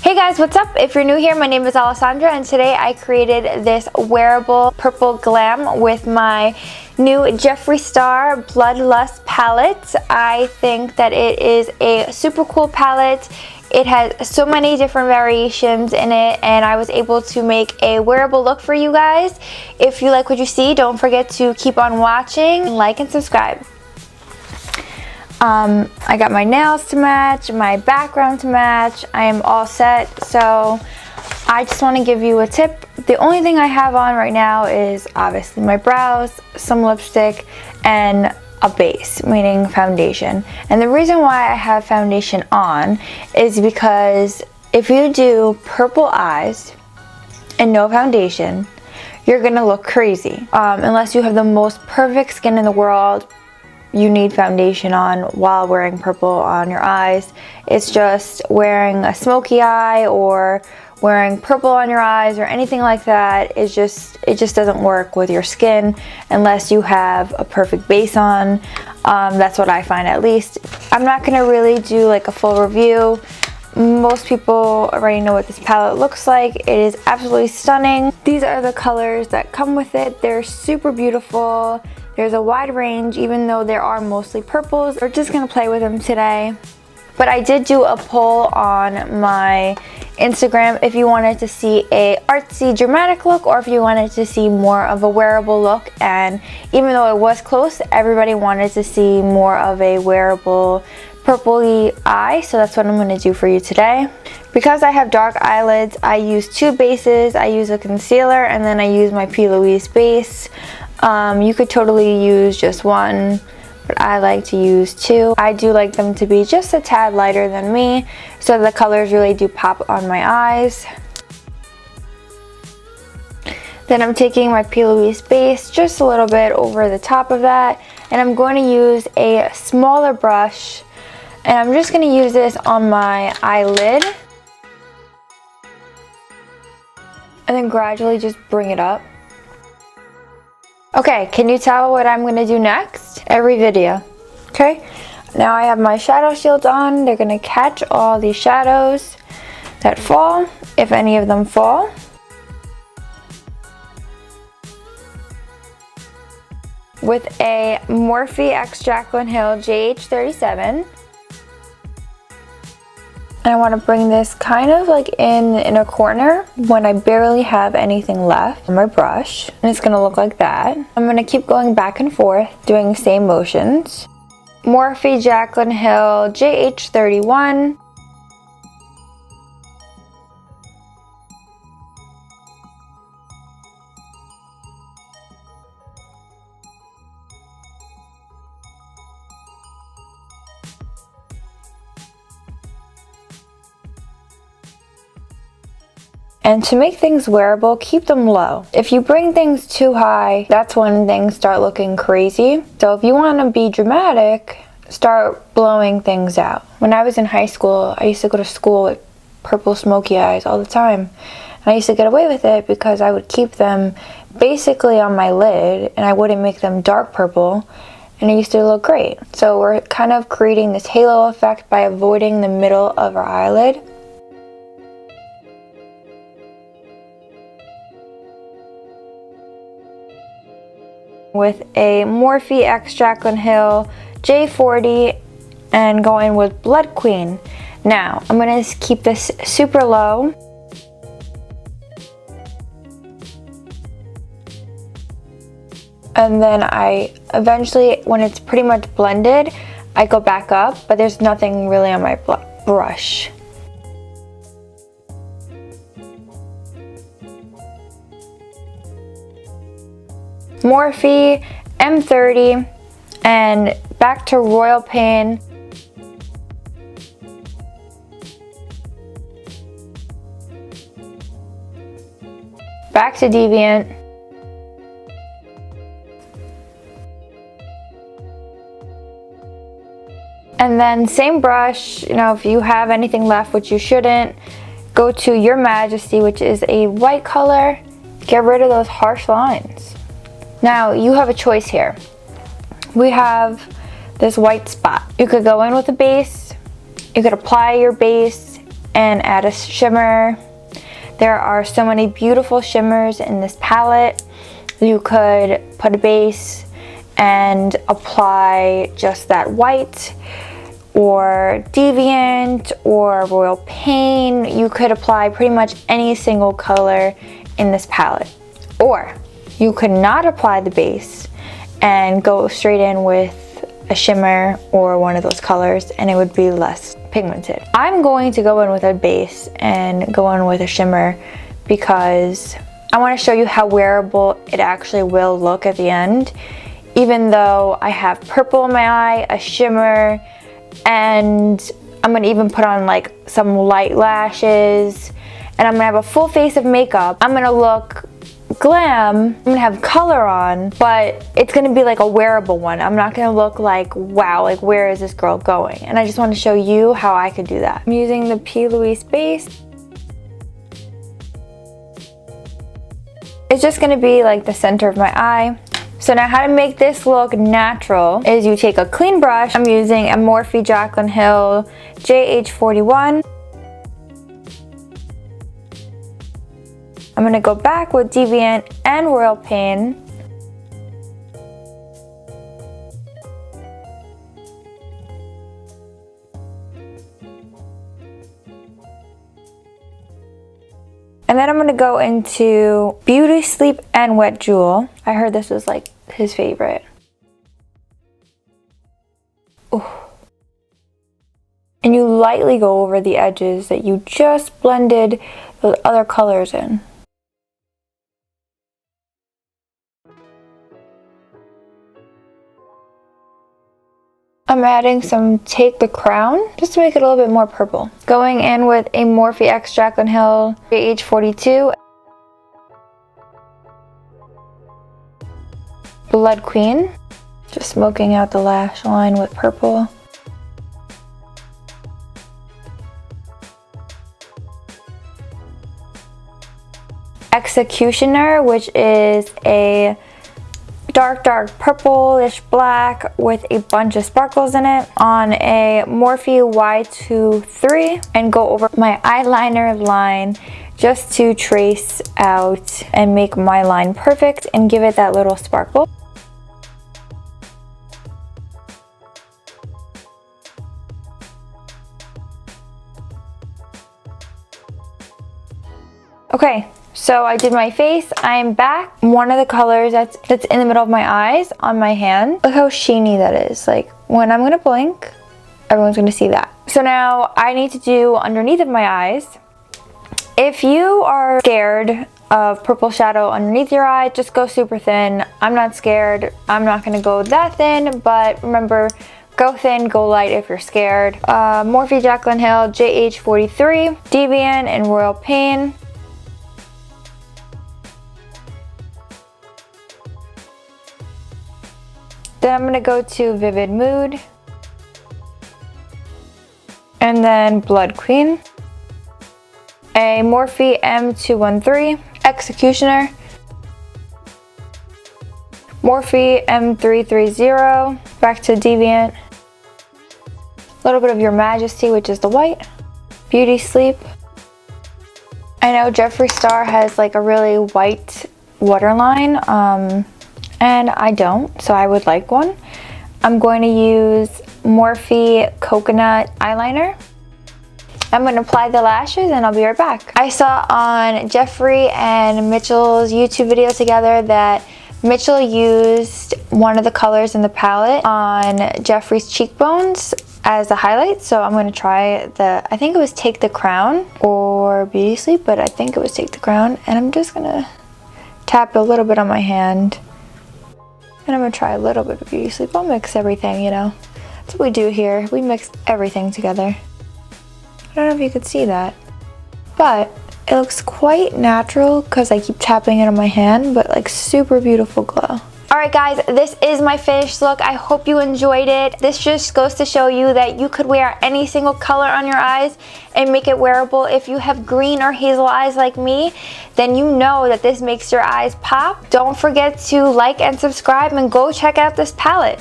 Hey guys, what's up? If you're new here, my name is Alessandra and today I created this wearable purple glam with my new Jeffree Star Bloodlust palette. I think that it is a super cool palette. It has so many different variations in it and I was able to make a wearable look for you guys. If you like what you see, don't forget to keep on watching, like and subscribe. I got my nails to match, my background to match. I am all set, so I just want to give you a tip. The only thing I have on right now is obviously my brows, some lipstick, and a base, meaning foundation. And the reason why I have foundation on is because if you do purple eyes and no foundation, you're gonna look crazy. Unless you have the most perfect skin in the world, you need foundation on while wearing purple on your eyes. It's just wearing a smoky eye or wearing purple on your eyes or anything like that. It just doesn't work with your skin unless you have a perfect base on. That's what I find, at least. I'm not gonna really do like a full review. Most people already know what this palette looks like. It is absolutely stunning. These are the colors that come with it. They're super beautiful. There's a wide range, even though there are mostly purples. We're just gonna play with them today. But I did do a poll on my Instagram if you wanted to see a artsy, dramatic look or if you wanted to see more of a wearable look. And even though it was close, everybody wanted to see more of a wearable purpley eye. So that's what I'm gonna do for you today. Because I have dark eyelids, I use two bases. I use a concealer and then I use my P. Louise base. You could totally use just one, but I like to use two. I do like them to be just a tad lighter than me, so the colors really do pop on my eyes. Then I'm taking my P. Louise base just a little bit over the top of that, and I'm going to use a smaller brush, and I'm just going to use this on my eyelid, and then gradually just bring it up. Okay, can you tell what I'm going to do next? Every video. Okay, now I have my shadow shields on. They're going to catch all these shadows that fall, if any of them fall. With a Morphe x Jaclyn Hill JH37. And I want to bring this kind of like in a corner when I barely have anything left on my brush. And it's going to look like that. I'm going to keep going back and forth, doing the same motions. Morphe Jaclyn Hill JH31. And to make things wearable, keep them low. If you bring things too high, that's when things start looking crazy. So if you want to be dramatic, start blowing things out. When I was in high school, I used to go to school with purple smoky eyes all the time. And I used to get away with it because I would keep them basically on my lid and I wouldn't make them dark purple. And it used to look great. So we're kind of creating this halo effect by avoiding the middle of our eyelid. With a Morphe x Jaclyn Hill J40 and going with Blood Queen. Now, I'm going to keep this super low. And then I eventually, when it's pretty much blended, I go back up, but there's nothing really on my brush. Morphe M30 and back to Royal Pain. Back to Deviant. And then same brush, you know, if you have anything left, which you shouldn't, go to your Majesty, which is a white color. Get rid of those harsh lines. Now you have a choice here. We have this white spot. You could go in with a base, you could apply your base and add a shimmer. There are so many beautiful shimmers in this palette. You could put a base and apply just that white, or Deviant, or Royal Pain. You could apply pretty much any single color in this palette. Or you could not apply the base and go straight in with a shimmer or one of those colors, and it would be less pigmented. I'm going to go in with a base and go in with a shimmer because I want to show you how wearable it actually will look at the end. Even though I have purple in my eye, a shimmer, and I'm going to even put on like some light lashes, and I'm going to have a full face of makeup. I'm going to look glam, I'm gonna have color on, but it's gonna be like a wearable one. I'm not gonna look like, wow, like where is this girl going? And I just want to show you how I could do that. I'm using the P. Louise base. It's just gonna be like the center of my eye. So now how to make this look natural is you take a clean brush. I'm using a Morphe Jaclyn Hill JH41. I'm going to go back with Deviant and Royal Pain. And then I'm going to go into Beauty Sleep and Wet JEWL. I heard this was like his favorite. Ooh. And you lightly go over the edges that you just blended those other colors in. I'm adding some Take the Crown just to make it a little bit more purple. Going in with a Morphe X Jaclyn Hill JH42. Blood Queen. Just smoking out the lash line with purple. Executioner, which is a dark purplish black with a bunch of sparkles in it, on a Morphe Y23, and go over my eyeliner line just to trace out and make my line perfect and give it that little sparkle. Okay, so I did my face. I'm back. One of the colors that's in the middle of my eyes on my hand. Look how sheeny that is. Like when I'm gonna blink, everyone's gonna see that. So now I need to do underneath of my eyes. If you are scared of purple shadow underneath your eye, just go super thin. I'm not scared. I'm not gonna go that thin, but remember, go thin, go light if you're scared. Morphe Jaclyn Hill JH43, Deviant and Royal Pain. Then I'm gonna go to Vivid Mood, and then Blood Queen, a Morphe M213, Executioner, Morphe M330, back to Deviant, a little bit of your Majesty, which is the white, Beauty Sleep. I know Jeffree Star has like a really white waterline, and I don't, so I would like one. I'm going to use Morphe Coconut Eyeliner. I'm going to apply the lashes and I'll be right back. I saw on Jeffree and Mitchell's YouTube video together that Mitchell used one of the colors in the palette on Jeffree's cheekbones as a highlight, so I'm going to try I think it was Take the Crown or Beauty Sleep, but I think it was Take the Crown, and I'm just going to tap a little bit on my hand. And I'm going to try a little bit of Beauty Sleep. I'll mix everything, you know. That's what we do here. We mix everything together. I don't know if you could see that, but it looks quite natural because I keep tapping it on my hand, but like super beautiful glow. Alright guys, this is my finished look. I hope you enjoyed it. This just goes to show you that you could wear any single color on your eyes and make it wearable. If you have green or hazel eyes like me, then you know that this makes your eyes pop. Don't forget to like and subscribe and go check out this palette.